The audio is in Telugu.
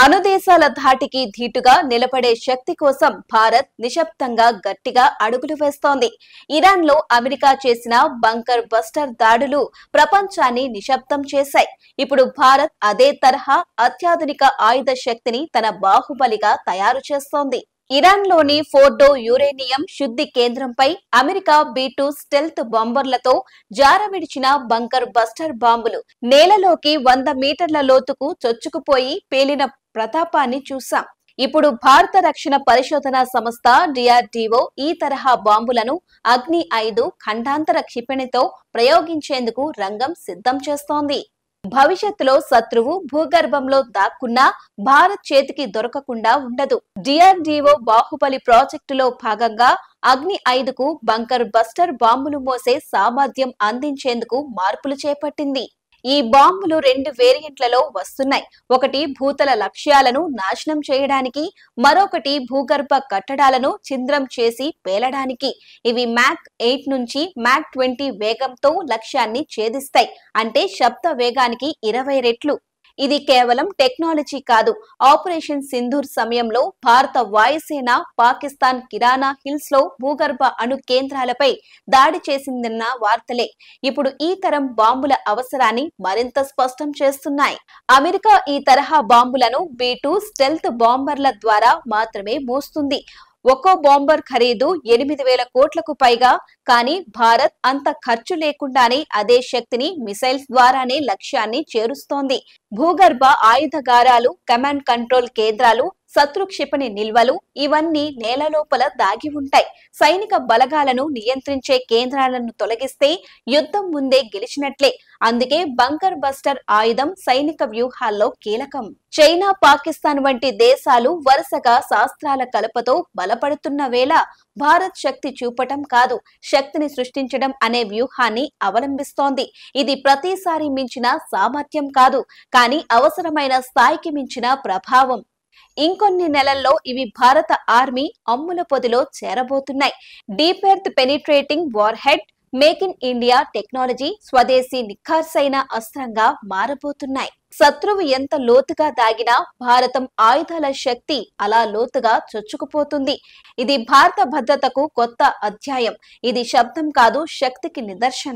అనుదేశాల ధాటికి ధీటుగా నిలబడే శక్తి కోసం భారత్ నిశ్శబ్దంగా గట్టిగా అడుగులు వేస్తోంది. ఇరాన్లో అమెరికా చేసిన బంకర్ బస్టర్ దాడులు ప్రపంచాన్ని నిశ్శబ్దం చేశాయి. ఇప్పుడు భారత్ అదే తరహా అత్యాధునిక ఆయుధ శక్తిని తన బాహుబలిగా తయారు చేస్తోంది. ఇరాన్లోని ఫోర్డో యురేనియం శుద్ధి కేంద్రంపై అమెరికా B-2 స్టెల్త్ బాంబర్లతో జారవిడిచిన బంకర్ బస్టర్ బాంబులు నేలలోకి 100 మీటర్ల లోతుకు చొచ్చుకుపోయి పేలిన ప్రతాపాన్ని చూశాం. ఇప్పుడు భారత రక్షణ పరిశోధన సంస్థ DRDO ఈ తరహా బాంబులను అగ్ని-5 ఖండాంతర క్షిపణితో ప్రయోగించేందుకు రంగం సిద్ధం చేస్తోంది. భవిష్యత్తులో శత్రువు భూగర్భంలో దాక్కున్నా భారత్ చేతికి దొరకకుండా ఉండదు. DRDO బాహుబలి ప్రాజెక్టులో భాగంగా అగ్ని-5కు బంకర్ బస్టర్ బాంబులు మోసే సామర్థ్యం అందించేందుకు మార్పులు చేపట్టింది. ఈ బాంబులు 2 వేరియంట్లలో వస్తున్నాయి. ఒకటి భూతల లక్ష్యాలను నాశనం చేయడానికి, మరొకటి భూగర్భ కట్టడాలను ఛిద్రం చేసి పేలడానికి. ఇవి MAC 8 నుంచి MAC 20 వేగంతో లక్ష్యాన్ని ఛేదిస్తాయి. అంటే శబ్ద వేగానికి 20 రెట్లు. ఇది కేవలం టెక్నాలజీ కాదు. ఆపరేషన్ సింధూర్ సమయంలో భారత వాయుసేన పాకిస్తాన్ కిరానా హిల్స్ లో భూగర్భ అణు కేంద్రాలపై దాడి చేసిందన్న వార్తలే ఇప్పుడు ఈ తరం బాంబుల అవసరాన్ని మరింత స్పష్టం చేస్తున్నాయి. అమెరికా ఈ తరహా బాంబులను B-2 స్టెల్త్ బాంబర్ల ద్వారా మాత్రమే మోస్తుంది. ఒక్కో బాంబర్ ఖరీదు 8,000 కోట్లకు పైగా. కానీ భారత్ అంత ఖర్చు లేకుండానే అదే శక్తిని మిసైల్స్ ద్వారానే లక్ష్యాన్ని చేరుస్తోంది. భూగర్భ ఆయుధగారాలు, కమాండ్ కంట్రోల్ కేంద్రాలు, శత్రు క్షిపణి నిల్వలు ఇవన్నీ నేల లోపల దాగి ఉంటాయి. సైనిక బలగాలను నియంత్రించే కేంద్రాలను తొలగిస్తే యుద్ధం ముందే గెలిచినట్లే. అందుకే బంకర్ బస్టర్ ఆయుధం సైనిక వ్యూహాల్లో కీలకం. చైనా, పాకిస్తాన్ వంటి దేశాలు వరుసగా శాస్త్రాల కలపతో బలపడుతున్న వేళ భారత్ శక్తి చూపటం కాదు, శక్తిని సృష్టించడం అనే వ్యూహాన్ని అవలంబిస్తోంది. ఇది ప్రతిసారి మించిన సామర్థ్యం కాదు, కానీ అవసరమైన స్థాయికి మించిన ప్రభావం. ఇంకొన్ని నెలల్లో ఇవి భారత ఆర్మీ అమ్ముల పొదిలో చేరబోతున్నాయి. Deep earth penetrating warhead, make in India technology స్వదేశీ నిఖార్సైన అస్త్రంగా మారబోతున్నాయి. శత్రువు ఎంత లోతుగా దాగినా భారతం ఆయుధాల శక్తి అలా లోతుగా చొచ్చుకుపోతుంది. ఇది భారత భద్రతకు కొత్త అధ్యాయం. ఇది శబ్దం కాదు, శక్తికి నిదర్శనం.